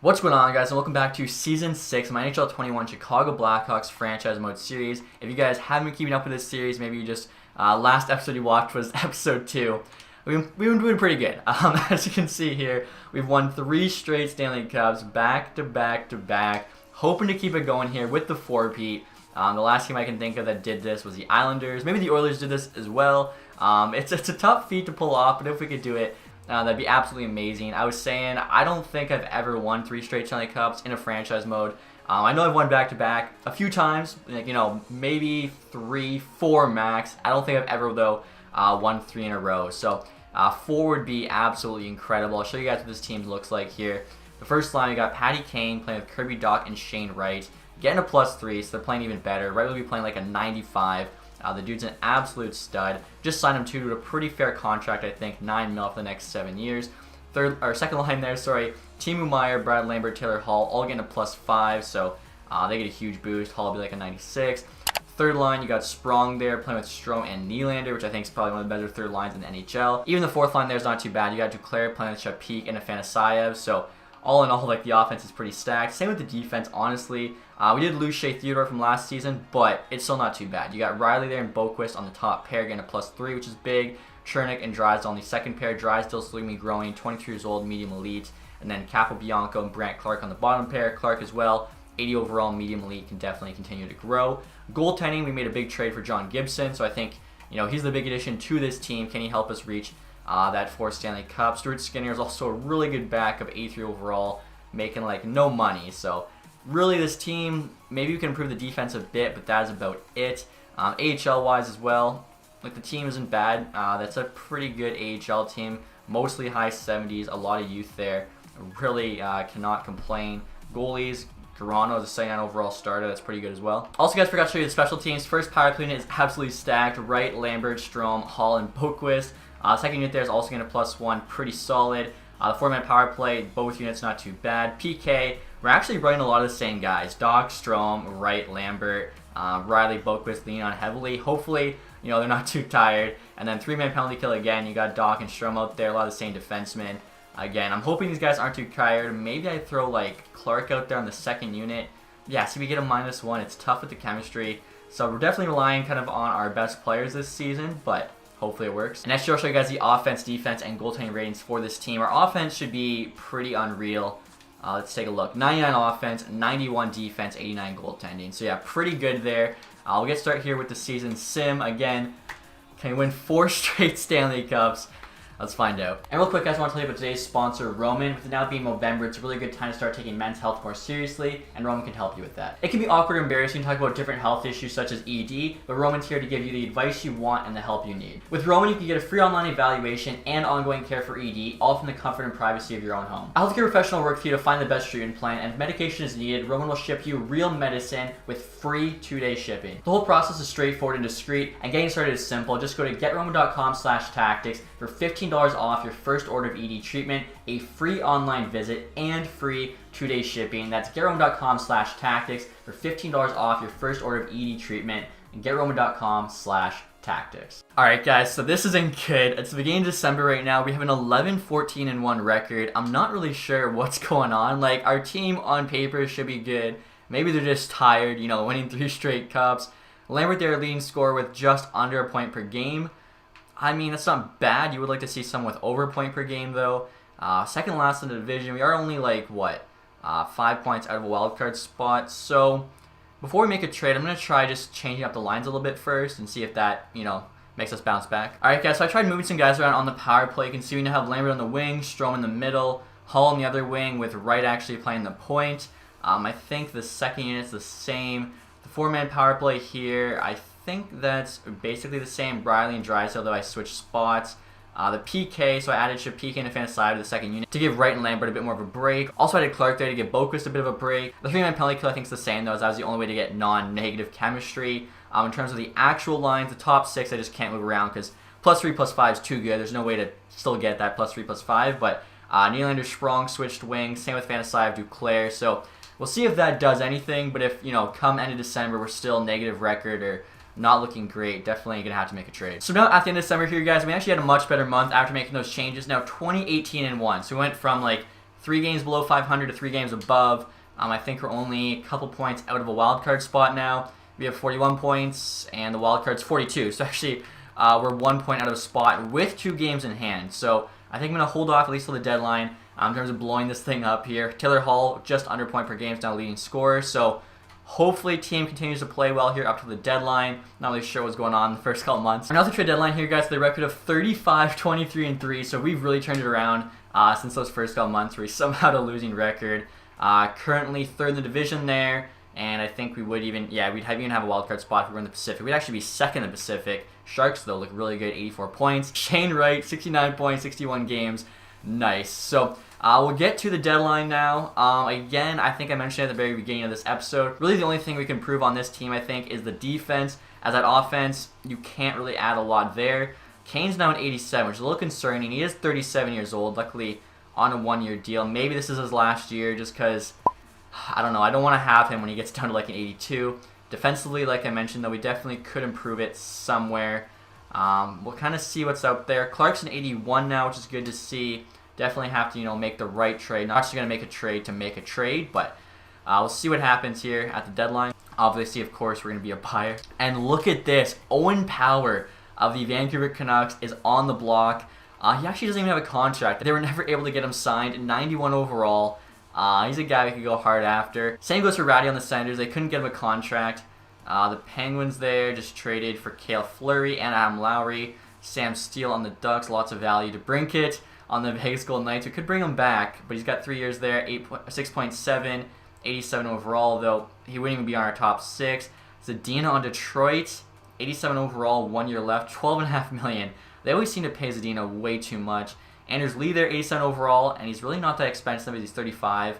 What's going on, guys, and welcome back to Season 6 of my NHL 21 Chicago Blackhawks Franchise Mode series. If you guys haven't been keeping up with this series, maybe you just, last episode you watched was episode 2. We've been doing pretty good. As you can see here, we've won 3 straight Stanley Cups, back to back to back. Hoping to keep it going here with the 4-peat. The last team I can think of that did this was the Islanders. Maybe the Oilers did this as well. It's a tough feat to pull off, but if we could do it, that'd be absolutely amazing. I was saying, I don't think I've ever won 3 straight Stanley Cups in a franchise mode. I know I've won back-to-back a few times, like, maybe 3, 4 max. I don't think I've ever, though, won 3 in a row. So 4 would be absolutely incredible. I'll show you guys what this team looks like here. The first line, we got Patty Kane playing with Kirby Dach and Shane Wright. Getting a +3, so they're playing even better. Wright will be playing like a 95. The dude's an absolute stud. Just signed him to a pretty fair contract, I think, $9 million for the next 7 years. Second line there, Timo Meier, Brad Lambert, Taylor Hall, all getting a +5, so they get a huge boost. Hall will be like a 96. Third line, you got Sprong there playing with Strome and Nylander, which I think is probably one of the better third lines in the NHL. Even the fourth line there is not too bad. You got Duclair playing with Shapik and Afanasayev, so all in all, like, the offense is pretty stacked. Same with the defense, honestly. We did lose Shea Theodore from last season, but it's still not too bad. You got Riley there and Boquist on the top pair, getting a +3, which is big. Chernik and Drysdale on the second pair. Drysdale still going to be growing, 23 years old, medium elite. And then Capobianco and Brant Clark on the bottom pair. Clark as well, 80 overall, medium elite, can definitely continue to grow. Goaltending, we made a big trade for John Gibson, so I think, he's the big addition to this team. Can he help us reach that 4th Stanley Cup? Stuart Skinner is also a really good backup, 83 overall, making like no money. So really, this team, maybe we can improve the defense a bit, but that is about it. AHL wise as well, like, the team isn't bad. That's a pretty good AHL team, mostly high 70s, a lot of youth there. Really cannot complain. Goalies, Garano is a 79 overall starter. That's pretty good as well. Also, guys, forgot to show you the special teams. First power play unit is absolutely stacked. Wright, Lambert, Strome, Hall, and Boquist. Second unit there is also getting a +1, pretty solid. The 4-man power play, both units not too bad. PK, we're actually running a lot of the same guys. Dach, Strome, Wright, Lambert, Riley, Boquist leaning on heavily. Hopefully, they're not too tired. And then 3-man penalty kill again. You got Dach and Strome out there, a lot of the same defensemen. Again, I'm hoping these guys aren't too tired. Maybe I throw, like, Clark out there on the second unit. Yeah, see, we get a -1. It's tough with the chemistry. So we're definitely relying kind of on our best players this season, but hopefully it works. And next year I'll show you guys the offense, defense, and goaltending ratings for this team. Our offense should be pretty unreal. Let's take a look. 99 offense, 91 defense, 89 goaltending. So yeah, pretty good there. We'll get started here with the season sim. Again, can we win 4 straight Stanley Cups? Let's find out. And real quick, guys, I want to tell you about today's sponsor, Roman. With it now being November, it's a really good time to start taking men's health more seriously, and Roman can help you with that. It can be awkward and embarrassing to talk about different health issues such as ED, but Roman's here to give you the advice you want and the help you need. With Roman, you can get a free online evaluation and ongoing care for ED, all from the comfort and privacy of your own home. A healthcare professional will work for you to find the best treatment plan, and if medication is needed, Roman will ship you real medicine with free 2-day shipping. The whole process is straightforward and discreet, and getting started is simple. Just go to GetRoman.com/tactics for $15 off your first order of ED treatment, a free online visit, and free 2-day shipping. That's GetRoman.com/tactics for $15 off your first order of ED treatment, and GetRoman.com/tactics. Alright, guys, so this isn't good. It's the beginning of December right now. We have an 11-14-1 record. I'm not really sure what's going on. Like, our team on paper should be good. Maybe they're just tired, winning 3 straight cups. Lambert there leading scorer with just under a point per game. I mean, that's not bad. You would like to see someone with over a point per game, though. Second last in the division. We are only, 5 points out of a wildcard spot. So before we make a trade, I'm going to try just changing up the lines a little bit first and see if that, makes us bounce back. Alright, guys, so I tried moving some guys around on the power play. You can see we now have Lambert on the wing, Strome in the middle, Hall on the other wing with Wright actually playing the point. I think the second unit's the same. The 4-man power play here, I think that's basically the same. Riley and Drysdale, though I switched spots. The PK, so I added Shapik and Afanasayev to the second unit to give Wright and Lambert a bit more of a break. Also added Clark there to give Boquist a bit of a break. The 3-man penalty kill I think is the same, though, as that was the only way to get non-negative chemistry. In terms of the actual lines, the top 6 I just can't move around because +3, +5 is too good. There's no way to still get that +3, +5, but Nylander, Sprong switched wings. Same with Afanasayev, Duclair. So we'll see if that does anything, but if, come end of December, we're still negative record or not looking great, definitely going to have to make a trade. So now at the end of December here, guys, we actually had a much better month after making those changes. Now 20-18-1. So we went from, 3 games below 500 to 3 games above. I think we're only a couple points out of a wild card spot now. We have 41 points, and the wild card's 42. So actually, we're 1 point out of a spot with 2 games in hand. So I think I'm going to hold off at least till the deadline in terms of blowing this thing up here. Taylor Hall, just under point per game, is now leading scorer. So hopefully team continues to play well here up to the deadline. Not really sure what's going on in the first couple months. Another trade deadline here, guys, the record of 35, 23, and 3. So we've really turned it around since those first couple months where we somehow had a losing record. Currently 3rd in the division there. And I think we would even, we'd even have a wildcard spot if we were in the Pacific. We'd actually be 2nd in the Pacific. Sharks, though, look really good, 84 points. Shane Wright, 69 points, 61 games. Nice. So we'll get to the deadline now. Again, I think I mentioned at the very beginning of this episode, really the only thing we can improve on this team, I think, is the defense. As that offense, you can't really add a lot there. Kane's now at 87, which is a little concerning. He is 37 years old, luckily on a 1-year deal. Maybe this is his last year just because, I don't know, I don't want to have him when he gets down to like an 82. Defensively, like I mentioned, though, we definitely could improve it somewhere. We'll kind of see what's out there. Clarkson 81 now, which is good to see. Definitely have to, make the right trade. Not just going to make a trade, but we'll see what happens here at the deadline. Obviously, of course, we're going to be a buyer. And look at this. Owen Power of the Vancouver Canucks is on the block. He actually doesn't even have a contract. They were never able to get him signed. 91 overall. He's a guy we could go hard after. Same goes for Ratty on the Senators. They couldn't get him a contract. The Penguins there just traded for Cale Fleury and Adam Lowry. Sam Steele on the Ducks. Lots of value to Brinkett on the Vegas Golden Knights. We could bring him back, but he's got 3 years there. 6.7, 87 overall, though he wouldn't even be on our top 6. Zadina on Detroit. 87 overall, 1 year left. $12.5 million. They always seem to pay Zadina way too much. Anders Lee there, 87 overall, and he's really not that expensive. He's 35.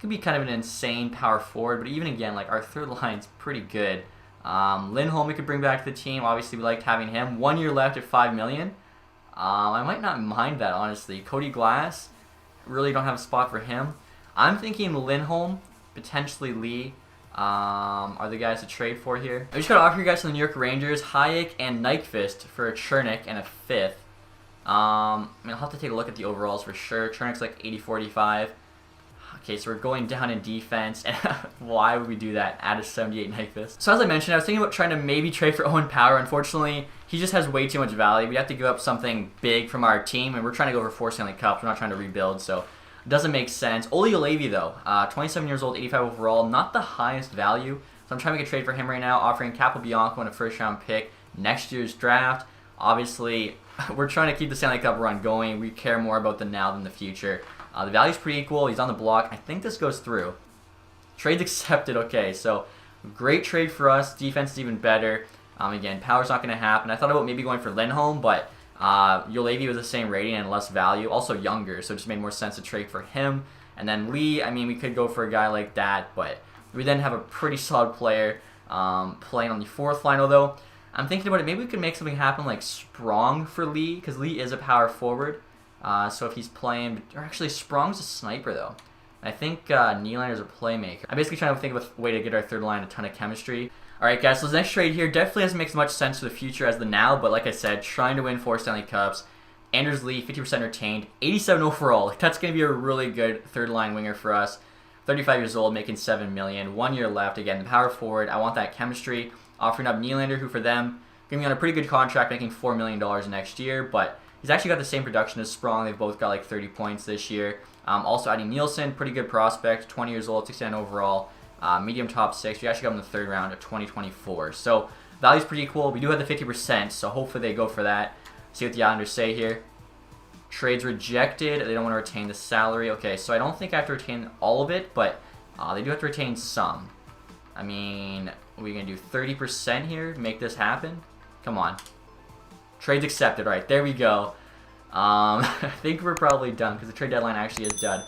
Could be kind of an insane power forward, but even again, like our third line's pretty good. Lindholm we could bring back to the team. Obviously, we liked having him. 1 year left at $5 million. I might not mind that, honestly. Cody Glass, really don't have a spot for him. I'm thinking Lindholm, potentially Lee, are the guys to trade for here. I just got to offer you guys to the New York Rangers, Hayek and Nyquist for a Chernik and a 5th. I'll have to take a look at the overalls for sure. Chernik's like 80-45. Okay, so we're going down in defense. And why would we do that? Add a 78 Nyquist. So as I mentioned, I was thinking about trying to maybe trade for Owen Power. Unfortunately, he just has way too much value. We have to give up something big from our team, and we're trying to go for 4 Stanley Cups. We're not trying to rebuild, so it doesn't make sense. Olli Juolevi, though, 27 years old, 85 overall, not the highest value. So I'm trying to make a trade for him right now, offering Capobianco and a first-round pick next year's draft. Obviously, we're trying to keep the Stanley Cup run going. We care more about the now than the future. The value's pretty equal. He's on the block. I think this goes through. Trade's accepted. Okay, so great trade for us. Defense is even better. Again, power's not going to happen. I thought about maybe going for Lindholm, but Juolevi was the same rating and less value. Also younger, so it just made more sense to trade for him. And then Lee, I mean, we could go for a guy like that, but we then have a pretty solid player playing on the 4th line, although I'm thinking about it. Maybe we could make something happen like Sprong for Lee, because Lee is a power forward. So if he's playing, or actually Sprong's a sniper though. I think Nylander's a playmaker. I'm basically trying to think of a way to get our third line a ton of chemistry. Alright guys, so this next trade here definitely doesn't make as much sense for the future as the now, but like I said, trying to win 4 Stanley Cups. Anders Lee, 50% retained, 87 overall. That's going to be a really good third line winger for us. 35 years old, making $7 million. 1 year left. Again, the power forward. I want that chemistry. Offering up Nylander, who for them, going to be on a pretty good contract, making $4 million next year, but he's actually got the same production as Sprong. They've both got like 30 points this year. Also adding Nielsen, pretty good prospect, 20 years old, 69 overall, medium top 6. We actually got him in the 3rd round of 2024. So value's pretty cool. We do have the 50%, so hopefully they go for that. See what the Islanders say here. Trades rejected. They don't want to retain the salary. Okay, so I don't think I have to retain all of it, but they do have to retain some. I mean, are we going to do 30% here to make this happen? Come on. Trades accepted. All right, there we go. I think we're probably done because the trade deadline actually is done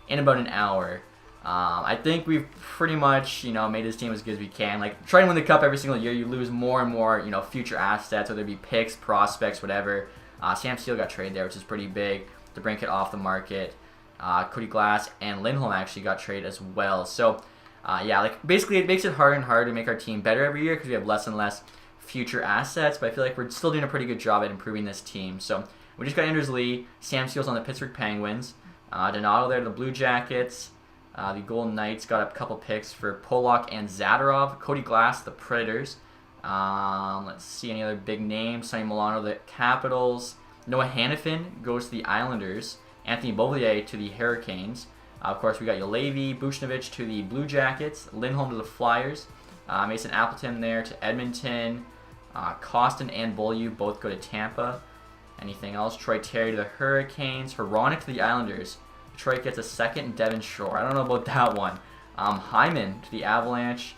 in about an hour. I think we've pretty much, made this team as good as we can. Like, trying to win the cup every single year, you lose more and more, future assets, whether it be picks, prospects, whatever. Sam Steele got traded there, which is pretty big. To bring it off the market. Cody Glass and Lindholm actually got traded as well. So, yeah, like basically it makes it harder and harder to make our team better every year because we have less and less future assets. But I feel like we're still doing a pretty good job at improving this team. So we just got Anders Lee. Sam Steele's on the Pittsburgh Penguins. Donato there to the Blue Jackets. The Golden Knights got a couple picks for Pollock and Zadorov. Cody Glass, the Predators. Let's see any other big names. Sonny Milano, the Capitals. Noah Hannafin goes to the Islanders. Anthony Beauvillier to the Hurricanes. Of course, we got Julevi, Buchnevich to the Blue Jackets. Lindholm to the Flyers. Mason Appleton there to Edmonton. Costin and Beaulieu both go to Tampa. Anything else? Troy Terry to the Hurricanes. Hronek to the Islanders. Detroit gets a second. Devin Shore. I don't know about that one. Hyman to the Avalanche.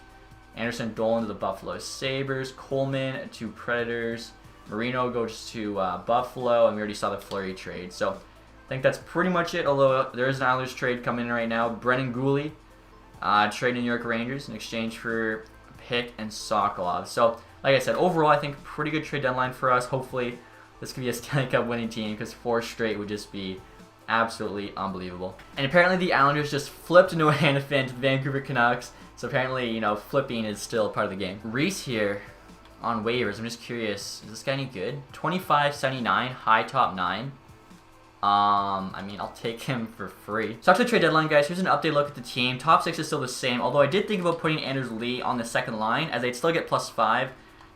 Anderson Dolan to the Buffalo Sabres. Coleman to Predators. Marino goes to Buffalo. And we already saw the Fleury trade. So I think that's pretty much it. Although there is an Islanders trade coming in right now. Brennan Gooley trade New York Rangers in exchange for Pick and Sokolov. So like I said, overall I think pretty good trade deadline for us. Hopefully this could be a Stanley Cup winning team because 4 straight would just be absolutely unbelievable. And apparently the Islanders just flipped Noah Hannafin to the Vancouver Canucks. So apparently, you know, flipping is still part of the game. Reese here on waivers. I'm just curious, is this guy any good? 25.79, high top 9. I mean, I'll take him for free. So after the trade deadline, guys, here's an update look at the team. Top 6 is still the same, although I did think about putting Anders Lee on the second line, as they'd still get +5.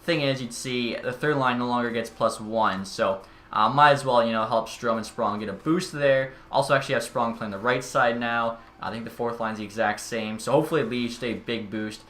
Thing is, you'd see the third line no longer gets +1, so might as well, you know, help Strome and Sprong get a boost there. Also, actually have Sprong playing the right side now. I think the fourth line's the exact same, so hopefully Lee should get a big boost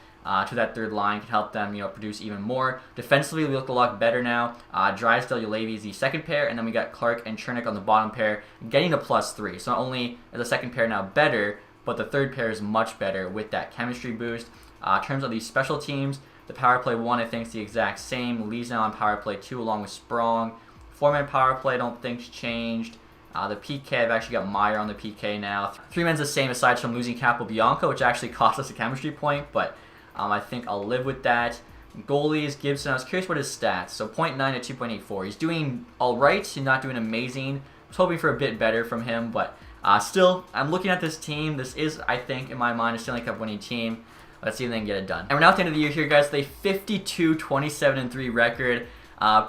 to that third line, can help them, you know, produce even more. Defensively, we look a lot better now. Drysdale, Julevi is the second pair, and then we got Clark and Chernik on the bottom pair, getting to +3. So not only is the second pair now better, but the third pair is much better with that chemistry boost. In terms of these special teams, the power play 1 I think is the exact same. Lee's now on power play 2 along with Sprong. 4-man power play I don't think's changed. The PK, I've actually got Meyer on the PK now. 3-man's the same aside from losing Capobianco, which actually cost us a chemistry point, but I think I'll live with that. Goalies, Gibson, I was curious what his stats. So 0.9 to 2.84. He's doing alright, he's not doing amazing. I was hoping for a bit better from him, but still, I'm looking at this team. This is, I think, in my mind, a Stanley Cup winning team. Let's see if they can get it done. And we're now at the end of the year here, guys, with a 52-27-3 record.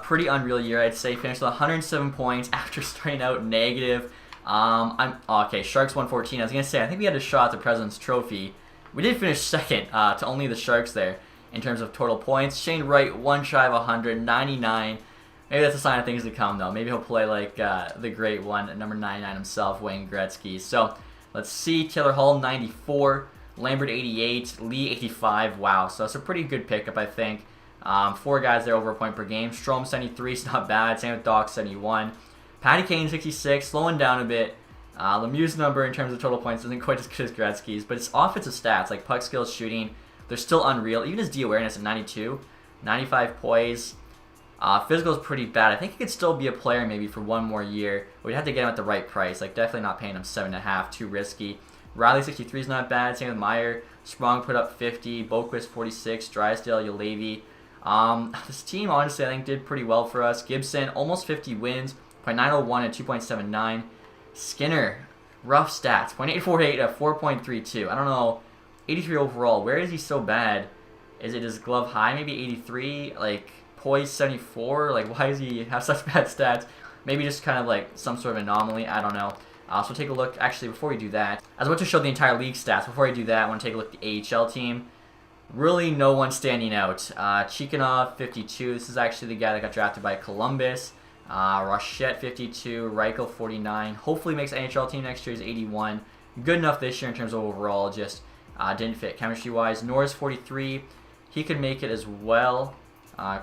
Pretty unreal year, I'd say. Finished with 107 points after starting out negative. Okay, Sharks 114. I was going to say, I think we had a shot at the President's Trophy. We did finish second to only the Sharks there in terms of total points. Shane Wright, 1 shy of 100, 99. Maybe that's a sign of things to come, though. Maybe he'll play like the great one, number 99 himself, Wayne Gretzky. So let's see. Taylor Hall, 94. Lambert, 88. Lee, 85. Wow, so that's a pretty good pickup, I think. 4 guys there over a point per game. Strome, 73. It's not bad. Same with Doc, 71. Patty Kane, 66. Slowing down a bit. Lemieux's number in terms of total points isn't quite as good as Gretzky's, but his offensive stats, like puck skills, shooting, they're still unreal. Even his D-awareness at 92, 95 poise. Physical is pretty bad. I think he could still be a player maybe for 1 more year. We'd have to get him at the right price. Like, definitely not paying him 7.5, too risky. Riley, 63 is not bad. Same with Meyer. Sprong put up 50. Boquist, 46. Drysdale, Julevi. This team, honestly, I think did pretty well for us. Gibson, almost 50 wins. 0.901 and 2.79. Skinner, rough stats. 0.848 at 4.32. I don't know. 83 overall. Where is he so bad? Is it his glove high? Maybe 83? Like, poise 74? Like, why does he have such bad stats? Maybe just kind of like some sort of anomaly. I don't know. So take a look. Actually, before we do that, I was about to show the entire league stats. Before I do that, I want to take a look at the AHL team. Really no one standing out. Chikhanov, 52. This is actually the guy that got drafted by Columbus. Rochette, 52. Reichel, 49. Hopefully makes NHL team next year. Is 81. Good enough this year in terms of overall. Just didn't fit chemistry-wise. Norris, 43. He could make it as well.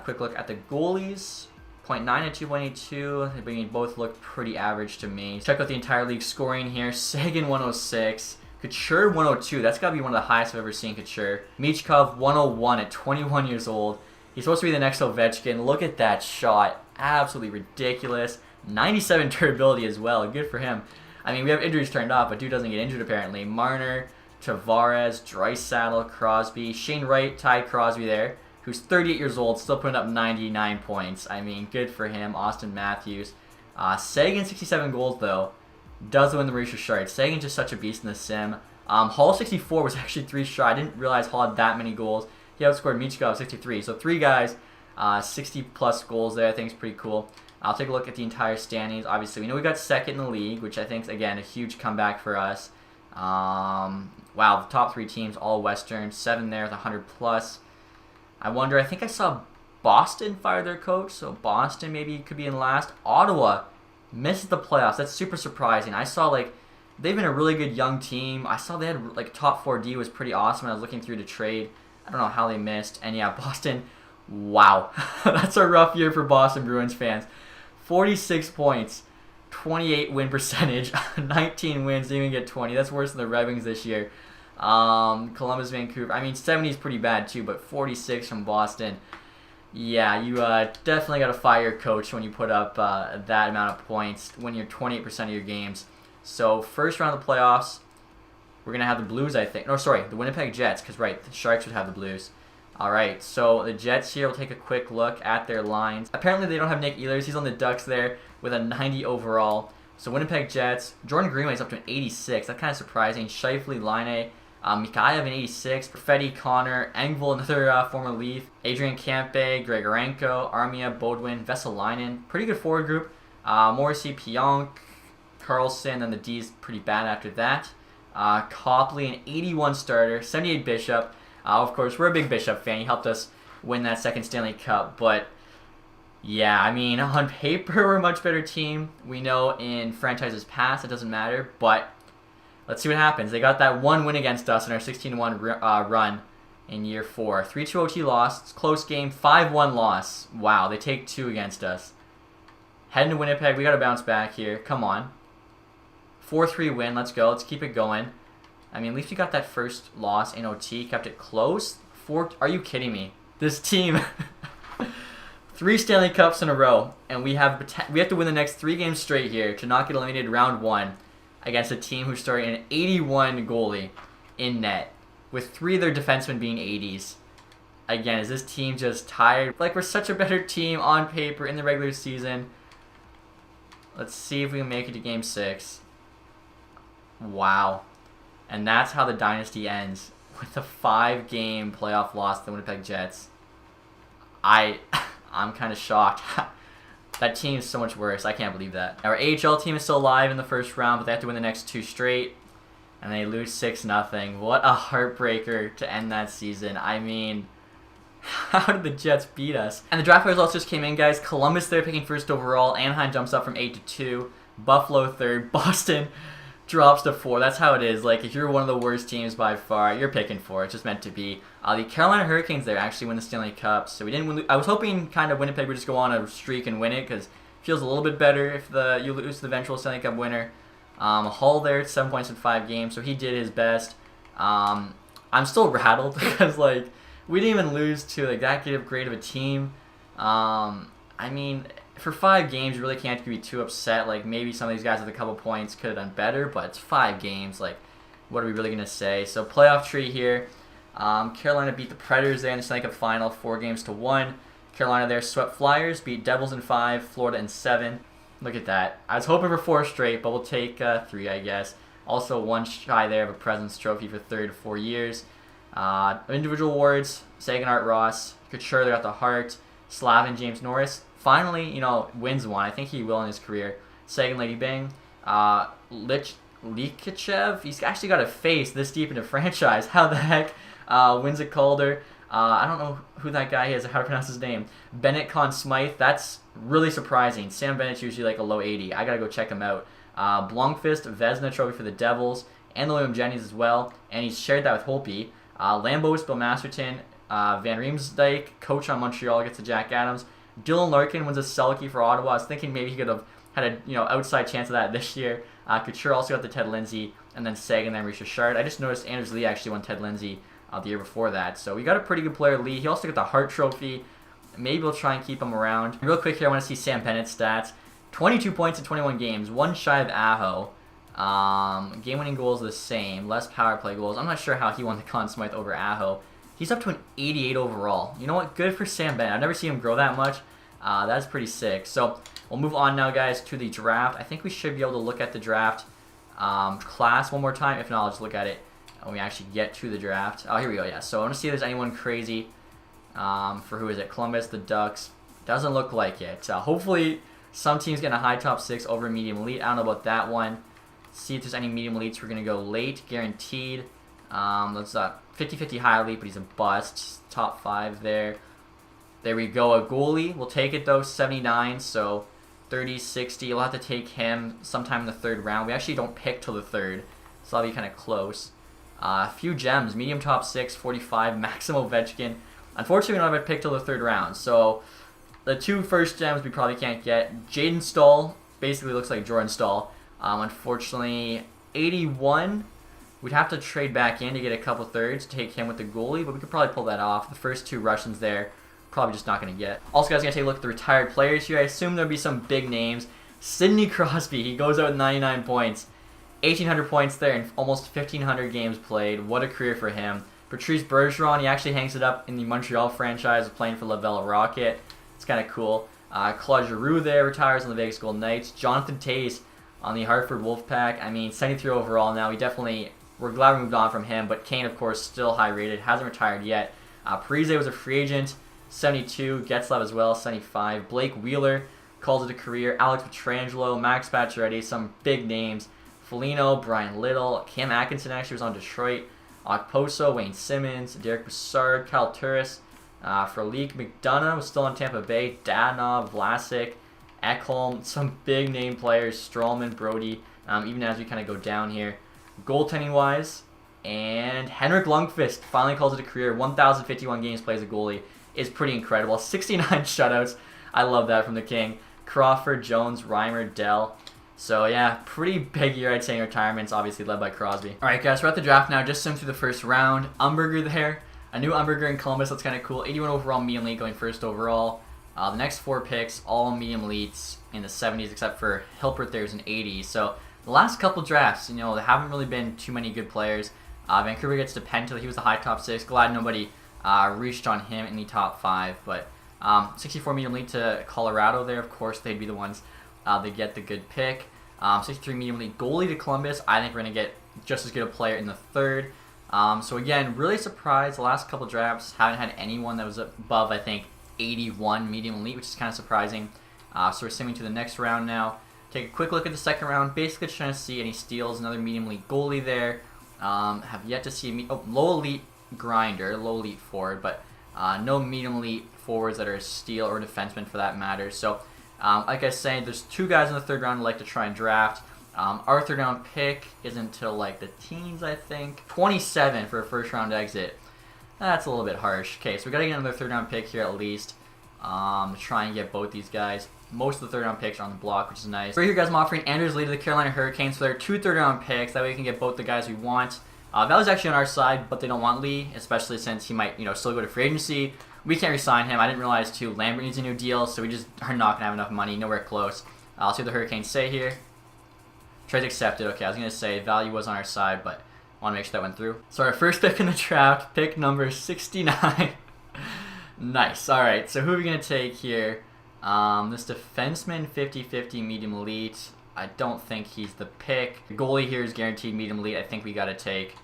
Quick look at the goalies. 0.9 and 2.82. They both look pretty average to me. Check out the entire league scoring here. Sagan, 106. Couture, 102. That's got to be one of the highest I've ever seen Couture. Michkov, 101 at 21 years old. He's supposed to be the next Ovechkin. Look at that shot. Absolutely ridiculous. 97 durability as well. Good for him. I mean, we have injuries turned off, but dude doesn't get injured apparently. Marner, Tavares, Draisaitl, Crosby. Shane Wright tied Crosby there, who's 38 years old, still putting up 99 points. I mean, good for him. Austin Matthews. Sagan, 67 goals, though. Does win the Maurice Richard. Sagan's just such a beast in the sim. Hall, 64, was actually 3 shot. I didn't realize Hall had that many goals. He outscored Michkov, 63. So 3 guys, 60-plus goals there. I think is pretty cool. I'll take a look at the entire standings. Obviously, we know we got second in the league, which I think is, again, a huge comeback for us. Wow, the top 3 teams, all Western. 7 there with 100 plus. I wonder, I think I saw Boston fire their coach, so Boston maybe could be in last. Ottawa misses the playoffs. That's super surprising. I saw, like, they've been a really good young team. I saw they had, like, top 4D was pretty awesome when I was looking through the trade. I don't know how they missed. And yeah, Boston, wow. That's a rough year for Boston Bruins fans. 46 points, 28 win percentage, 19 wins, didn't even get 20. That's worse than the Red Wings this year. Columbus, Vancouver. I mean, 70 is pretty bad too, but 46 from Boston. Yeah, you definitely got to fire your coach when you put up that amount of points, when you're 28% of your games. So first round of the playoffs, we're going to have the Blues, I think. No, sorry, the Winnipeg Jets, because, right, the Sharks would have the Blues. All right, so the Jets here will take a quick look at their lines. Apparently, they don't have Nick Ehlers. He's on the Ducks there with a 90 overall. So Winnipeg Jets, Jordan Greenway's up to an 86. That's kind of surprising. Scheifele, Laine, Mikheyev an 86. Perfetti, Connor, Engvall, another former Leaf. Adrian Campe, Grigorenko, Armia, Bodwin, Vesalainen. Pretty good forward group. Morrissey, Pionk, Carlson, and the D's pretty bad after that. Copley, an 81 starter. 78 Bishop. Of course, we're a big Bishop fan. He helped us win that second Stanley Cup. But, yeah, I mean, on paper, we're a much better team. We know in franchises past it doesn't matter. But let's see what happens. They got that 1 win against us in our 16-1 run in year 4. 3-2 OT loss. It's a close game. 5-1 loss. Wow, they take 2 against us. Heading to Winnipeg. We got to bounce back here. Come on. 4-3 win. Let's go. Let's keep it going. I mean, at least we got that first loss in OT, kept it close. Are you kidding me? This team, 3 Stanley Cups in a row, and we have to win the next 3 games straight here to not get eliminated round 1 against a team who's starting an 81 goalie in net, with 3 of their defensemen being 80s. Again, is this team just tired? Like, we're such a better team on paper in the regular season. Let's see if we can make it to Game 6. Wow. And that's how the dynasty ends, with a 5-game playoff loss to the Winnipeg Jets. I'm kind of shocked. That team is so much worse. I can't believe that. Our AHL team is still alive in the first round, but they have to win the next 2 straight. And they lose 6-0. What a heartbreaker to end that season. I mean, how did the Jets beat us? And the draft results just came in, guys. Columbus, they're picking first overall. Anaheim jumps up from 8 to 2. Buffalo third. Boston drops to 4. That's how it is. Like, if you're one of the worst teams by far, you're picking 4. It's just meant to be. The Carolina Hurricanes there actually win the Stanley Cup, so we didn't win. I was hoping kind of Winnipeg would just go on a streak and win it, because it feels a little bit better if you lose to the eventual Stanley Cup winner. Hull there, 7 points in 5 games, so he did his best. I'm still rattled because, like, we didn't even lose to, like, that great of a team. I mean, for 5 games, you really can't be too upset. Like, maybe some of these guys with a couple points could have done better, but it's 5 games. Like, what are we really going to say? So, playoff tree here. Carolina beat the Predators there in the Stanley Cup final, 4-1. Carolina there swept Flyers, beat Devils in 5, Florida in 7. Look at that. I was hoping for 4 straight, but we'll take 3, I guess. Also, 1 shy there of a President's Trophy for 3 to 4 years. Individual awards, Sagan, Art Ross, Couture, they got the Hart, Slavin, James Norris. Finally, wins one. I think he will in his career. Sagan, Lady Bing. Likachev, he's actually got a face this deep into franchise. How the heck? Wins a Calder. I don't know who that guy is or how to pronounce his name. Bennett Conn Smythe, that's really surprising. Sam Bennett's usually like a low 80. I gotta go check him out. Blomqvist, Vezina Trophy for the Devils, and William Jennings as well. And he's shared that with Holtby. Lambos, Bill Masterton, Van Riemsdyk, coach on Montreal, gets to Jack Adams. Dylan Larkin wins a Selke for Ottawa. I was thinking maybe he could have had a outside chance of that this year. Couture also got the Ted Lindsay, and then Sagan, then Maurice Richard. I just noticed Anders Lee actually won Ted Lindsay the year before that. So we got a pretty good player, Lee. He also got the Hart Trophy. Maybe we'll try and keep him around. Real quick here, I want to see Sam Bennett's stats. 22 points in 21 games, 1 shy of Aho. Game-winning goals the same, less power play goals. I'm not sure how he won the Conn Smythe over Aho. He's up to an 88 overall. You know what? Good for Sam Bennett. I've never seen him grow that much. That's pretty sick. So we'll move on now, guys, to the draft. I think we should be able to look at the draft class one more time. If not, I'll just look at it when we actually get to the draft. Oh, here we go. Yeah. So I want to see if there's anyone crazy for who is it? Columbus, the Ducks. Doesn't look like it. Hopefully Some teams getting a high top 6 over medium elite. I don't know about that one. See if there's any medium elites. We're going to go late, guaranteed. Let's 50-50 high elite, but he's a bust. Top 5 there. There we go. A goalie. We'll take it though. 79. So 30-60. You'll have to take him sometime in the 3rd round. We actually don't pick till the 3rd. So that'll be kind of close. A few gems. Medium top 6, 45. Maxim Ovechkin. Unfortunately, we don't have a pick till the 3rd round. So the 2 first gems we probably can't get. Jaden Stahl basically looks like Jordan Stahl. Unfortunately, 81. We'd have to trade back in to get a couple 3rds to take him with the goalie, but we could probably pull that off. The first 2 Russians there, probably just not going to get. Also, guys, going to take a look at the retired players here. I assume there'll be some big names. Sidney Crosby, he goes out with 99 points. 1,800 points there and almost 1,500 games played. What a career for him. Patrice Bergeron, he actually hangs it up in the Montreal franchise, playing for Laval Rocket. It's kind of cool. Claude Giroux there retires on the Vegas Golden Knights. Jonathan Toews on the Hartford Wolfpack. I mean, 73 overall now. We're glad we moved on from him, but Kane, of course, still high rated. Hasn't retired yet. Parise was a free agent. 72. Getzlav as well, 75. Blake Wheeler calls it a career. Alex Pietrangelo, Max Pacioretty, some big names. Foligno, Brian Little, Cam Atkinson actually was on Detroit. Okposo, Wayne Simmons, Derek Brassard, Kyle Turris, Frelique McDonough was still on Tampa Bay. Dadonov, Vlasic, Ekholm, some big name players. Strawman, Brody, even as we kind of go down here. Goaltending wise, and Henrik Lundqvist finally calls it a career. 1,051 games played as a goalie is pretty incredible. 69 shutouts. I love that from the King. Crawford, Jones, Reimer, Dell. So yeah, pretty big year I'd say in retirements, obviously led by Crosby. Alright guys, we're at the draft now, just sim through the first round. Umberger there, a new Umberger in Columbus, that's kind of cool. 81 overall medium elite going first overall. The next 4 picks, all medium elites in the 70s except for Hilpert there's an 80. So the last couple drafts, there haven't really been too many good players. Vancouver gets to Pentel, he was the high top 6. Glad nobody reached on him in the top 5. But 64 medium elite to Colorado there, of course they'd be the ones they get the good pick. 63 medium elite goalie to Columbus. I think we're going to get just as good a player in the 3rd. So again, really surprised. The last couple drafts haven't had anyone that was above, I think, 81 medium elite, which is kind of surprising. So we're simming to the next round now. Take a quick look at the 2nd round. Basically just trying to see any steals. Another medium elite goalie there. Have yet to see low elite grinder, low elite forward, but no medium elite forwards that are a steal or defenseman for that matter. So like I said, there's 2 guys in the 3rd round I'd like to try and draft. Our 3rd round pick isn't until like the teens, I think. 27 for a 1st round exit. That's a little bit harsh. Okay, so we got to get another 3rd round pick here at least. To try and get both these guys. Most of the 3rd round picks are on the block, which is nice. Right here, guys, I'm offering Anders Lee to the Carolina Hurricanes. So there are 2 3rd round picks. That way we can get both the guys we want. Valley's actually on our side, but they don't want Lee, especially since he might, still go to free agency. We can't re-sign him. I didn't realize, too, Lambert needs a new deal, so we just are not going to have enough money. Nowhere close. I'll see what the Hurricanes say here. Trade accepted. Okay, I was going to say value was on our side, but I want to make sure that went through. So our first pick in the draft, pick number 69. Nice. All right, so who are we going to take here? This defenseman, 50-50 medium elite. I don't think he's the pick. The goalie here is guaranteed medium elite. I think we got to take.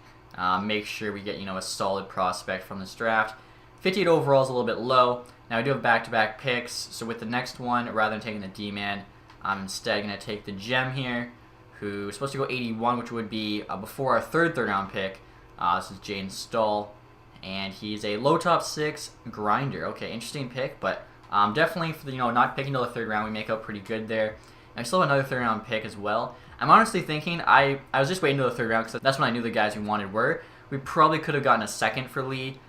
Make sure we get, a solid prospect from this draft. 58 overall is a little bit low. Now I do have back-to-back picks, so with the next one, rather than taking the D-man, I'm instead going to take the gem here, who's supposed to go 81, which would be before our 3rd round pick. This is Jaden Stahl, and he's a low top 6 grinder. Okay, interesting pick, but definitely for the, not picking till the 3rd round, we make out pretty good there. And I still have another 3rd round pick as well. I'm honestly thinking, I was just waiting till the 3rd round because that's when I knew the guys we wanted were. We probably could have gotten a 2nd for Lee.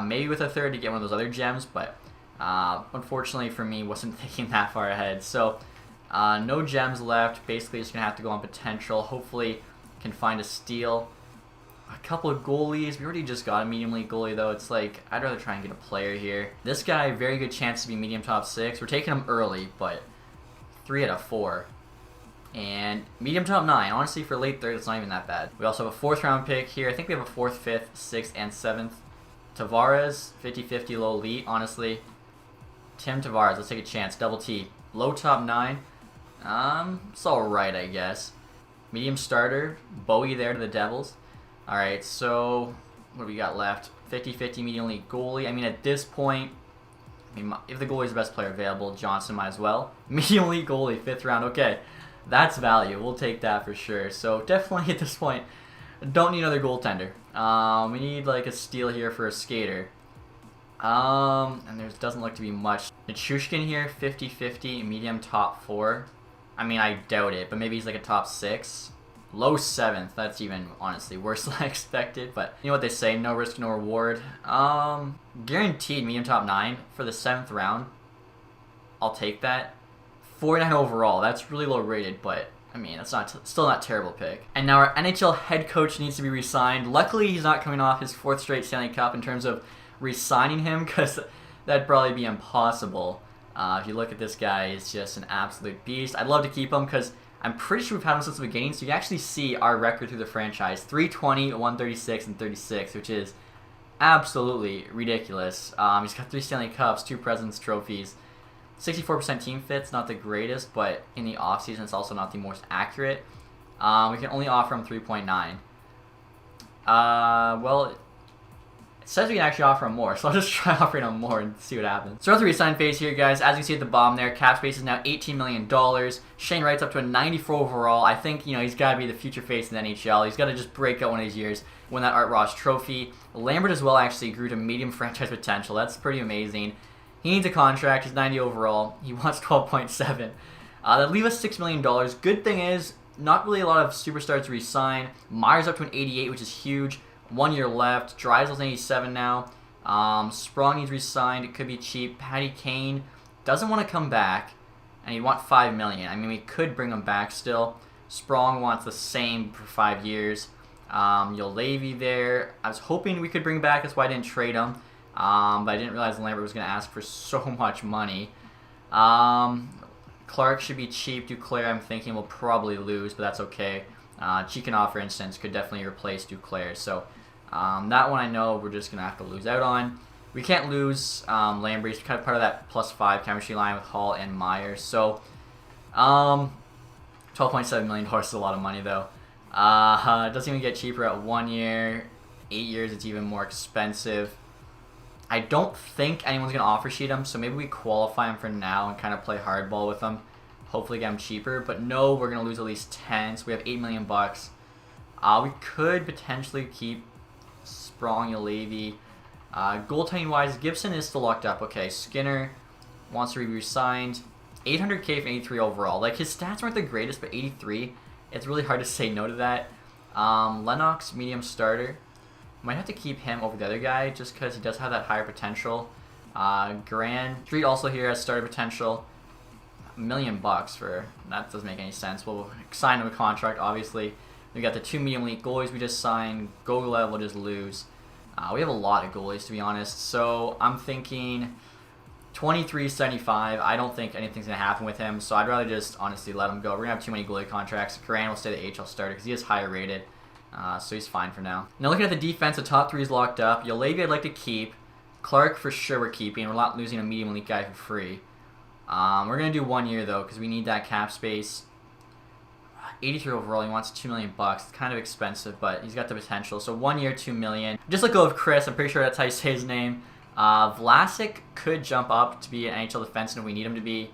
Maybe with a 3rd to get one of those other gems, but unfortunately for me, wasn't thinking that far ahead. So no gems left. Basically, just going to have to go on potential. Hopefully, can find a steal. A couple of goalies. We already just got a medium elite goalie, though. It's like, I'd rather try and get a player here. This guy, very good chance to be medium top 6. We're taking him early, but 3 out of 4. And medium top 9. Honestly, for late 3rd, it's not even that bad. We also have a 4th round pick here. I think we have a 4th, 5th, 6th, and 7th. Tavares, 50-50 low elite, honestly. Tim Tavares, let's take a chance. Double T. Low top 9. It's alright, I guess. Medium starter. Bowie there to the Devils. Alright, so what do we got left? 50-50 medium elite goalie. I mean, at this point, I mean, if the goalie is the best player available, Johnson might as well. Medium elite goalie, 5th round. Okay, that's value. We'll take that for sure. So definitely at this point, don't need another goaltender. We need like a steal here for a skater. And there doesn't look to be much. Nichushkin here, 50-50, medium top 4. I mean, I doubt it, but maybe he's like a top 6. Low 7th, that's even honestly worse than I expected, but you know what they say, no risk, no reward. Guaranteed medium top 9 for the 7th round. I'll take that. 49 overall, that's really low rated, but I mean, that's still not a terrible pick. And now our NHL head coach needs to be re-signed. Luckily, he's not coming off his 4th straight Stanley Cup in terms of re-signing him, because that'd probably be impossible. If you look at this guy, he's just an absolute beast. I'd love to keep him because I'm pretty sure we've had him since the beginning, so you actually see our record through the franchise. 320, 136, and 36, which is absolutely ridiculous. He's got 3 Stanley Cups, 2 President's Trophies. 64% team fit's not the greatest, but in the offseason, it's also not the most accurate. We can only offer him 3.9. Well, it says we can actually offer him more, so I'll just try offering him more and see what happens. So, at the resign phase here, guys, as you see at the bottom there, cap space is now $18 million. Shane Wright's up to a 94 overall. I think, you know, he's got to be the future face in the NHL. He's got to just break out one of these years, win that Art Ross trophy. Lambert as well actually grew to medium franchise potential. That's pretty amazing. He needs a contract. He's 90 overall. He wants 12.7. That'd leave us $6 million. Good thing is, not really a lot of superstars to resign. Myers up to an 88, which is huge. 1 year left. Draisaitl's 87 now. Sprong needs re-signed. It could be cheap. Patty Kane doesn't want to come back, and he'd want $5 million. I mean, we could bring him back still. Sprong wants the same for 5 years. Juolevi there. I was hoping we could bring back. That's why I didn't trade him. But I didn't realize Lambert was going to ask for so much money. Clark should be cheap. Duclair, I'm thinking, will probably lose, but that's okay. Chikhanov, for instance, could definitely replace Duclair. So that one I know we're just going to have to lose out on. We can't lose Lambert. He's kind of part of that +5 chemistry line with Hall and Myers. So $12.7 million is a lot of money, though. It doesn't even get cheaper at 1 year. 8 years, it's even more expensive. I don't think anyone's going to offer sheet him, so maybe we qualify him for now and kind of play hardball with him. Hopefully get him cheaper, but no, we're going to lose at least 10, so we have $8 million. We could potentially keep Sprong, Juolevi. Goaltending-wise, Gibson is still locked up. Okay, Skinner wants to be re-signed. 800K for 83 overall. Like, his stats aren't the greatest, but 83, it's really hard to say no to that. Lennox, medium starter. Might have to keep him over the other guy just because he does have that higher potential. Grand Street also here has starter potential. $1 million for that doesn't make any sense. We'll sign him a contract, obviously. We got the 2 medium elite goalies we just signed. Gogolev will just lose. We have a lot of goalies, to be honest. So I'm thinking 23.75. I don't think anything's gonna happen with him. So I'd rather just honestly let him go. We're gonna have too many goalie contracts. Grand will stay the AHL starter because he is higher rated. So he's fine for now. Now looking at the defense, the top 3 is locked up. Juolevi I'd like to keep. Clark for sure we're keeping. We're not losing a medium elite guy for free. We're going to do 1 year though because we need that cap space. 83 overall, he wants $2 million. It's kind of expensive, but he's got the potential. So 1 year, $2 million. Just let go of Chris. I'm pretty sure that's how you say his name. Vlasic could jump up to be an NHL defenseman if we need him to be.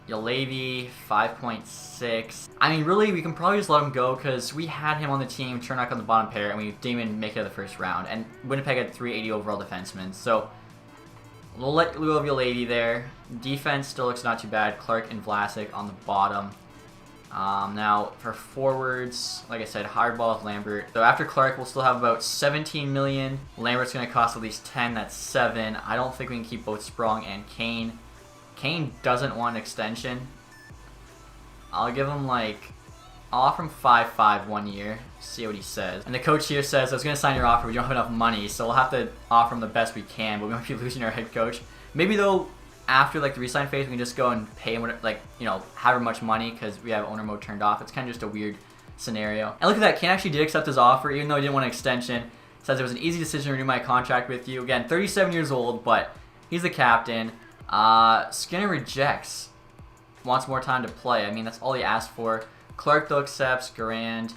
Juolevi, 5.6. I mean, really, we can probably just let him go because we had him on the team, Chernak on the bottom pair, and we didn't even make it out of the first round. And Winnipeg had 380 overall defensemen. So we'll let go of Juolevi there. Defense still looks not too bad. Clark and Vlasic on the bottom. Now, for forwards, like I said, hardball with Lambert. So after Clark, we'll still have about $17 million. Lambert's going to cost at least 10. That's 7. I don't think we can keep both Sprong and Kane. Kane doesn't want an extension. I'll give him I'll offer him 5.5 1 year. See what he says. And the coach here says, I was going to sign your offer, we don't have enough money, so we'll have to offer him the best we can, but we might be losing our head coach. Maybe though, after the resign phase, we can just go and pay him, however much money because we have owner mode turned off. It's kind of just a weird scenario. And look at that, Kane actually did accept his offer, even though he didn't want an extension. Says it was an easy decision to renew my contract with you. Again, 37 years old, but he's the captain. Skinner rejects. Wants more time to play. I mean, that's all he asked for. Clark, though, accepts. Garand.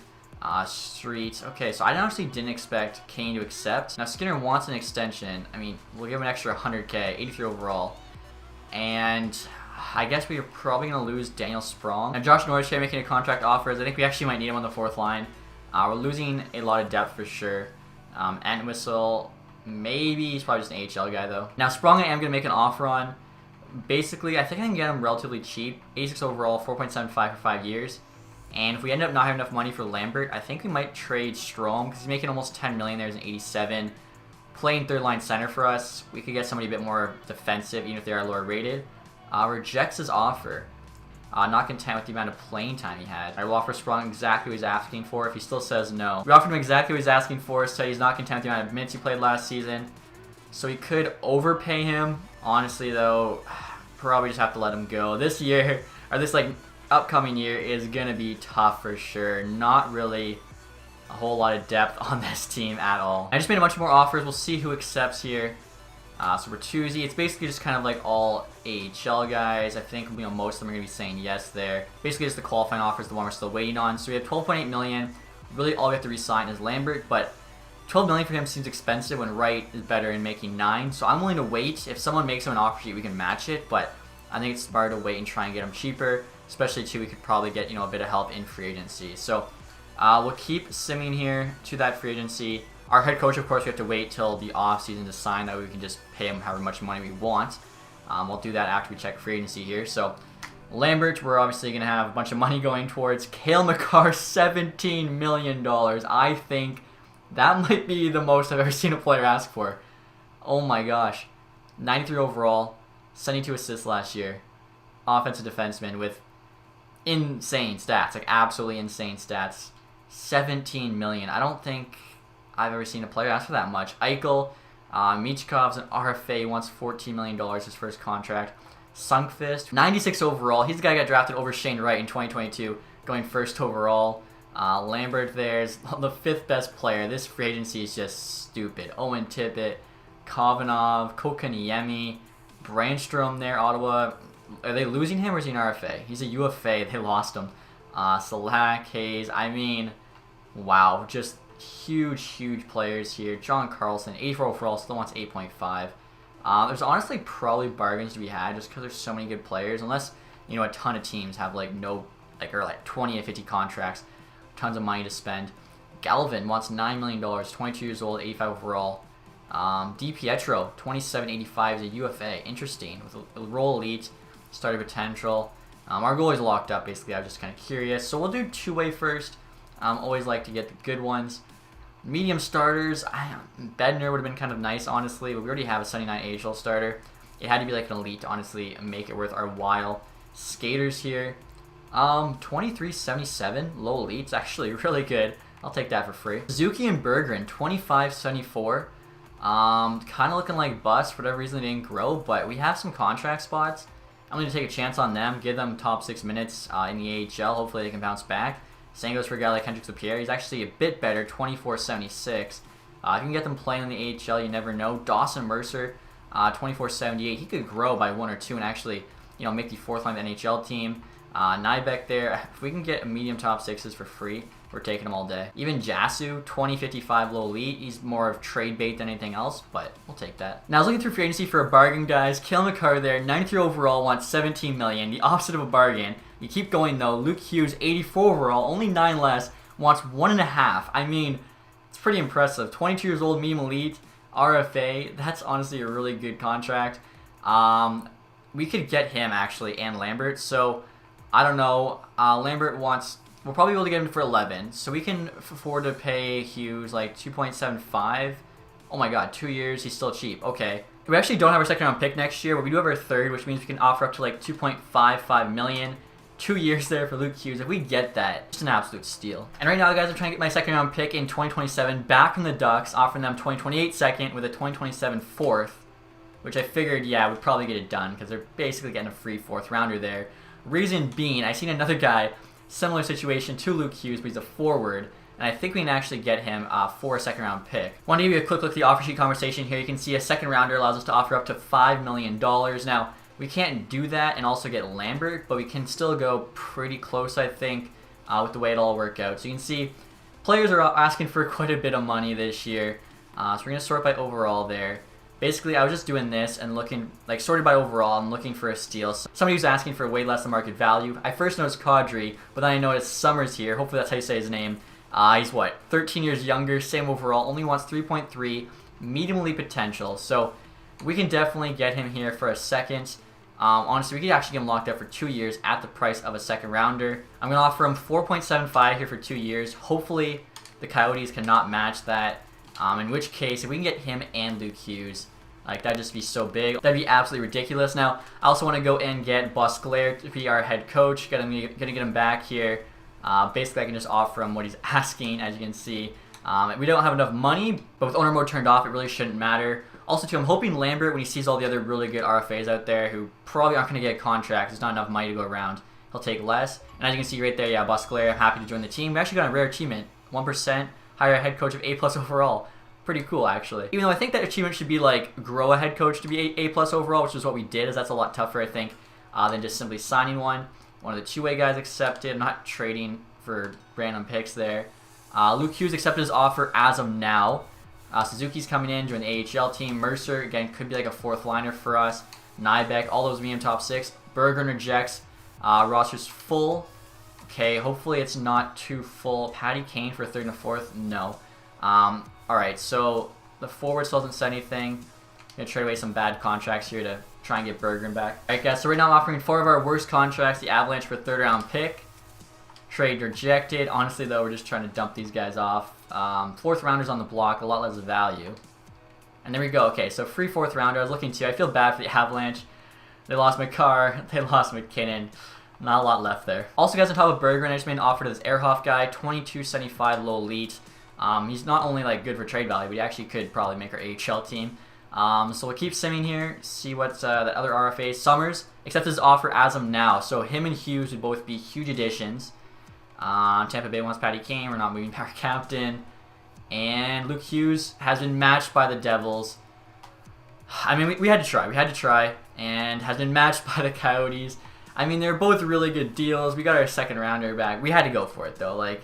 Street. Okay, so I honestly didn't expect Kane to accept. Now Skinner wants an extension. I mean, we'll give him an extra 100K, 83 overall. And I guess we are probably going to lose Daniel Sprong. Now Josh Norris here making a contract offers. I think we actually might need him on the 4th line. We're losing a lot of depth for sure. Entwistle, maybe he's probably just an AHL guy though. Now Sprong I am going to make an offer on. Basically, I think I can get him relatively cheap. 86 overall, 4.75 for 5 years. And if we end up not having enough money for Lambert, I think we might trade Strome because he's making almost 10 million. There's an 87. Playing 3rd line center for us. We could get somebody a bit more defensive, even if they are lower rated. Rejects his offer. Not content with the amount of playing time he had. I will offer Sprong exactly what he's asking for. If he still says no, we offered him exactly what he's asking for. So he's not content with the amount of minutes he played last season. So we could overpay him. Honestly, though, probably just have to let him go. This year, or this upcoming year, is gonna be tough for sure. Not really a whole lot of depth on this team at all. I just made a bunch more offers. We'll see who accepts here. So Bertuzzi, it's basically just kind of like all AHL guys. I think most of them are gonna be saying yes there. Basically, just the qualifying offers, the one we're still waiting on. So we have 12.8 million. Really, all we have to re-sign is Lambert, but 12 million for him seems expensive when Wright is better in making 9. So I'm willing to wait. If someone makes him an offer sheet, we can match it. But I think it's smarter to wait and try and get him cheaper. Especially too, we could probably get a bit of help in free agency. So we'll keep simming here to that free agency. Our head coach, of course, we have to wait till the off season to sign. That way we can just pay him however much money we want. We'll do that after we check free agency here. So Lambert, we're obviously going to have a bunch of money going towards. Cale Makar, $17 million. I think that might be the most I've ever seen a player ask for. Oh my gosh. 93 overall, 72 assists last year. Offensive defenseman with insane stats, absolutely insane stats. 17 million. I don't think I've ever seen a player ask for that much. Eichel, Michkov's an RFA, wants $14 million his first contract. Sunkfist, 96 overall. He's the guy who got drafted over Shane Wright in 2022, going 1st overall. Lambert there's the 5th best player. This free agency is just stupid. Owen Tippett, Kovanov, Kokaniemi, Brandstrom there, Ottawa. Are they losing him or is he an RFA? He's a UFA. They lost him. Salak, Hayes. I mean, wow. Just huge players here. John Carlson, 84 overall, still wants 8.5. There's honestly probably bargains to be had just because there's so many good players. Unless, a ton of teams have or 20 and 50 contracts. Tons of money to spend. Galvin wants $9 million, 22 years old, 85 overall. DiPietro, 27.85 is a UFA. Interesting. With a role elite. Starter potential. Our goal is locked up, basically. I was just kind of curious. So we'll do 2-way first. Always like to get the good ones. Medium starters. Bednar would have been kind of nice, honestly. But we already have a 79 AHL starter. It had to be an elite to honestly make it worth our while. Skaters here. 23.77. Low elite's actually really good. I'll take that for free. Suzuki and Bergeron, 25.74. Kind of looking like bust. For whatever reason, they didn't grow. But we have some contract spots. I'm going to take a chance on them, give them top 6 minutes in the AHL. Hopefully they can bounce back. Same goes for a guy like Hendrix Lapierre. He's actually a bit better, 24.76. If you can get them playing in the AHL, you never know. Dawson Mercer, 24.78. He could grow by 1 or 2 and actually, make the 4th line of the NHL team. Nybeck there. If we can get medium top 6s for free, we're taking them all day. Even Jasu, 20.55 low elite. He's more of trade bait than anything else, but we'll take that. Now I was looking through free agency for a bargain, guys. Cale Makar there, 93 overall, wants 17 million. The opposite of a bargain. You keep going though. Luke Hughes, 84 overall, only 9 less, wants 1.5. I mean, it's pretty impressive. 22 years old, medium elite, RFA. That's honestly a really good contract. We could get him actually and Lambert. So I don't know. Lambert wants. We'll probably be able to get him for 11, so we can afford to pay Hughes 2.75. Oh my god, 2 years, he's still cheap. Okay. We actually don't have our 2nd round pick next year, but we do have our 3rd, which means we can offer up to 2.55 million. 2 years there for Luke Hughes. If we get that, it's an absolute steal. And right now, guys, I'm trying to get my 2nd round pick in 2027 back from the Ducks, offering them 2028 2nd with a 2027 4th, which I figured, would probably get it done because they're basically getting a free 4th rounder there. Reason being, I seen another guy. Similar situation to Luke Hughes, but he's a forward, and I think we can actually get him for a 2nd round pick. Want to give you a quick look at the offer sheet conversation here. You can see a 2nd rounder allows us to offer up to $5 million. Now, we can't do that and also get Lambert, but we can still go pretty close, I think, with the way it all worked out. So you can see Players are asking for quite a bit of money this year. So we're going to sort by overall there. Basically, I was just doing this and looking, like sorted by overall and looking for a steal. So somebody who's asking for way less than market value. I first noticed Kadri, but then I noticed Summers here. Hopefully that's how you say his name. He's what, 13 years younger, same overall, only wants 3.3, medium elite potential. So we can definitely get him here for a second. Honestly, we could actually get him locked up for 2 years at the price of a second rounder. I'm going to offer him 4.75 here for 2 years. Hopefully the Coyotes cannot match that. In which case, if we can get him and Luke Hughes, like that'd just be so big. That'd be absolutely ridiculous. Now, I also want to go and get Bosclair to be our head coach. Gonna get him back here. Basically, I can just offer him what he's asking, as you can see. We don't have enough money, but with owner mode turned off, it really shouldn't matter. Also, too, I'm hoping Lambert, when he sees all the other really good RFAs out there who probably aren't going to get contracts, there's not enough money to go around, he'll take less. And as you can see right there, yeah, Bosclair, happy to join the team. We actually got a rare achievement, 1%, hire a head coach of A+ overall. Pretty cool, actually. Even though I think that achievement should be like grow a head coach to be A+ overall, which is what we did, as that's a lot tougher, I think, than just simply signing one. One of the two-way guys accepted. I'm not trading for random picks there. Luke Hughes accepted his offer as of now. Suzuki's coming in, join the AHL team. Mercer, again, could be like a fourth liner for us. Nybeck, all those medium top 6. Berggren rejects. Roster's full. Okay, hopefully it's not too full. Patty Kane for a third and a fourth? No. Alright, so the forward still doesn't say anything. I'm going to trade away some bad contracts here to try and get Berggren back. Alright guys, so right now I'm offering 4 of our worst contracts. The Avalanche for a third round pick. Trade rejected. Honestly though, we're just trying to dump these guys off. Fourth rounders on the block, a lot less value. And there we go. Okay, so free fourth rounder. I was looking to. I feel bad for the Avalanche. They lost McCarr. They lost McKinnon. Not a lot left there. Also, guys, on top of Berggren, I just made an offer to this Ehrhoff guy. 22.75 low elite. He's not only like good for trade value, but he actually could probably make our AHL team. So we'll keep simming here. See what's the other RFA. Summers accepts his offer as of now. So him and Hughes would both be huge additions. Tampa Bay wants Patty Kane. We're not moving our captain. And Luke Hughes has been matched by the Devils. I mean, we had to try. We had to try. And has been matched by the Coyotes. I mean, they're both really good deals. We got our second rounder back. We had to go for it, though. Like,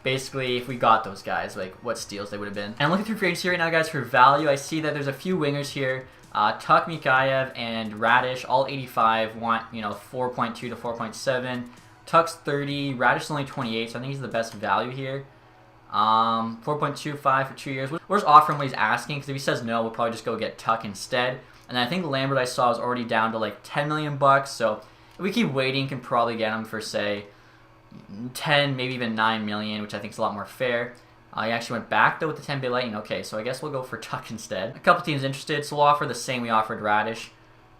basically, if we got those guys, like, what steals they would have been. And I'm looking through free agency right now, guys, for value. I see that there's a few wingers here. Tuck, Mikheyev, and Radish, all 85, want, 4.2 to 4.7. Tuck's 30, Radish is only 28, so I think he's the best value here. 4.25 for 2 years. We're just offering what he's asking, because if he says no, we'll probably just go get Tuck instead. And then I think Lambert I saw is already down to like 10 million bucks, so if we keep waiting, can probably get him for, say, 10, maybe even 9 million, which I think is a lot more fair. He actually went back, though, with the 10 Bay Lightning. Okay, so I guess we'll go for Tuck instead. A couple teams interested, so we'll offer the same we offered Radish.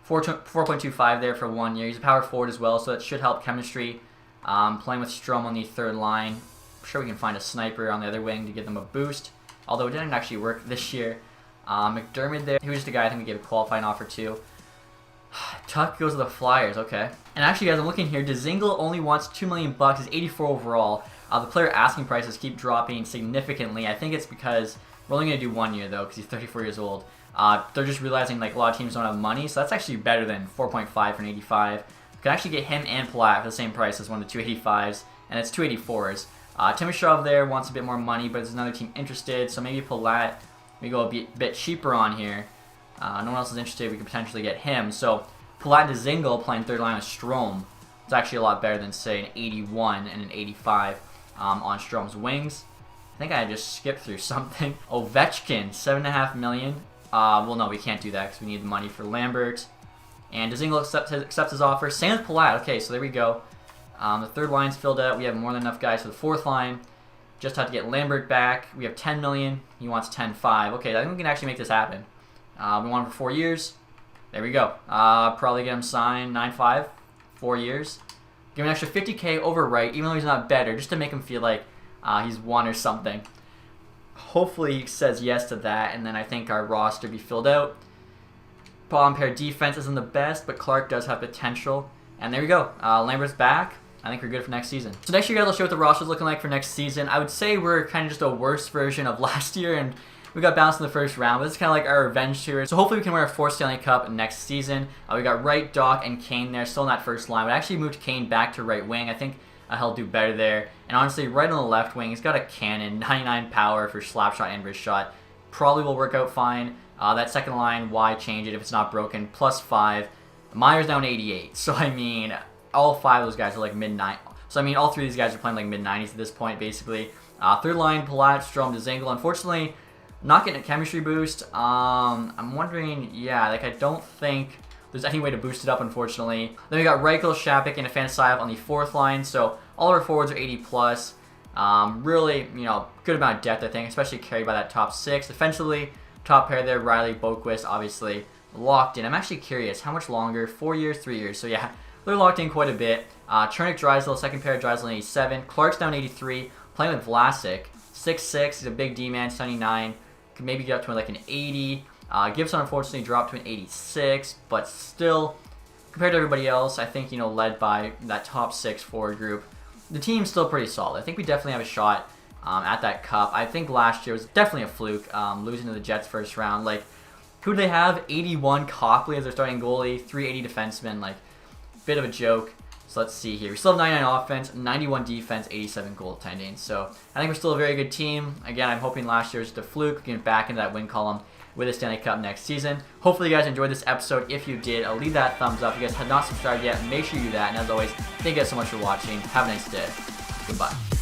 4.25 there for 1 year. He's a power forward as well, so that should help chemistry. Playing with Strome on the third line. I'm sure we can find a sniper on the other wing to give them a boost, although it didn't actually work this year. McDermott there, he was just a guy I think we gave a qualifying offer to. Tuck goes to the Flyers, okay. And actually, guys, I'm looking here. Dzingel only wants 2 million bucks. He's 84 overall. The player asking prices keep dropping significantly. I think it's because we're only going to do 1 year, though, because he's 34 years old. They're just realizing like a lot of teams don't have money, so that's actually better than 4.5 for an 85. We can actually get him and Palat for the same price as one of the 285s, and it's 284s. Timashov there wants a bit more money, but there's another team interested, so maybe Palat, we go a bit cheaper on here. No one else is interested. We could potentially get him. So Palat and Dzingel playing third line with Strome. It's actually a lot better than, say, an 81 and an 85 on Strome's wings. I think I just skipped through something. Ovechkin, 7.5 million. Well, no, we can't do that because we need the money for Lambert. And Dzingel accepts his offer. Same with Palat. Okay, so there we go. The third line's filled out. We have more than enough guys for the fourth line. Just have to get Lambert back. We have 10 million. He wants 10.5. Okay, I think we can actually make this happen. We want him for 4 years. There we go. Probably get him signed 9.5, 4 years. Give him an extra 50K over right, even though he's not better, just to make him feel like he's won or something. Hopefully he says yes to that, and then I think our roster be filled out. Bottom pair defense isn't the best, but Clark does have potential. And there we go. Lambert's back. I think we're good for next season. So next year, guys, I'll show what the roster's looking like for next season. I would say we're kind of just a worse version of last year, and we got bounced in the first round, but this is kind of like our revenge tour. So hopefully we can win our 4th Stanley Cup next season. We got Wright, Doc, and Kane there, still in that first line. We actually moved Kane back to right wing. I think he'll do better there. And honestly, right on the left wing, he's got a cannon, 99 power for slap shot and wrist shot. Probably will work out fine. That second line, why change it if it's not broken? +5. Myers down 88. So, I mean, all 5 of those guys are like mid-90s. So, I mean, all 3 of these guys are playing like mid-90s at this point, basically. Third line, Palat, Strome, Dzingel. Unfortunately, not getting a chemistry boost. I'm wondering, yeah, like I don't think there's any way to boost it up, unfortunately. Then we got Reichel, Shapik, and Afanasyev on the 4th line. So, all of our forwards are 80+. Really, you know, good amount of depth, I think, especially carried by that top 6. Defensively, top pair there, Riley, Boquist, obviously locked in. I'm actually curious, how much longer? 4 years, 3 years. So yeah, they're locked in quite a bit. Chernik, Drysdale, second pair, Drysdale 87. Clark's down 83, playing with Vlasic. 6'6", he's a big D-man, 79. Could maybe get up to like an 80. Gibson unfortunately dropped to an 86, but still, compared to everybody else, I think, you know, led by that top 6 forward group, the team's still pretty solid. I think we definitely have a shot at that cup. I think last year was definitely a fluke, losing to the Jets first round. Like, who do they have? 81 Copley as their starting goalie, 380 defensemen. Like, bit of a joke. So let's see here. We still have 99 offense, 91 defense, 87 goaltending. So I think we're still a very good team. Again, I'm hoping last year was just a fluke. We can get back into that win column with the Stanley Cup next season. Hopefully you guys enjoyed this episode. If you did, leave that thumbs up. If you guys have not subscribed yet, make sure you do that. And as always, thank you guys so much for watching. Have a nice day. Goodbye.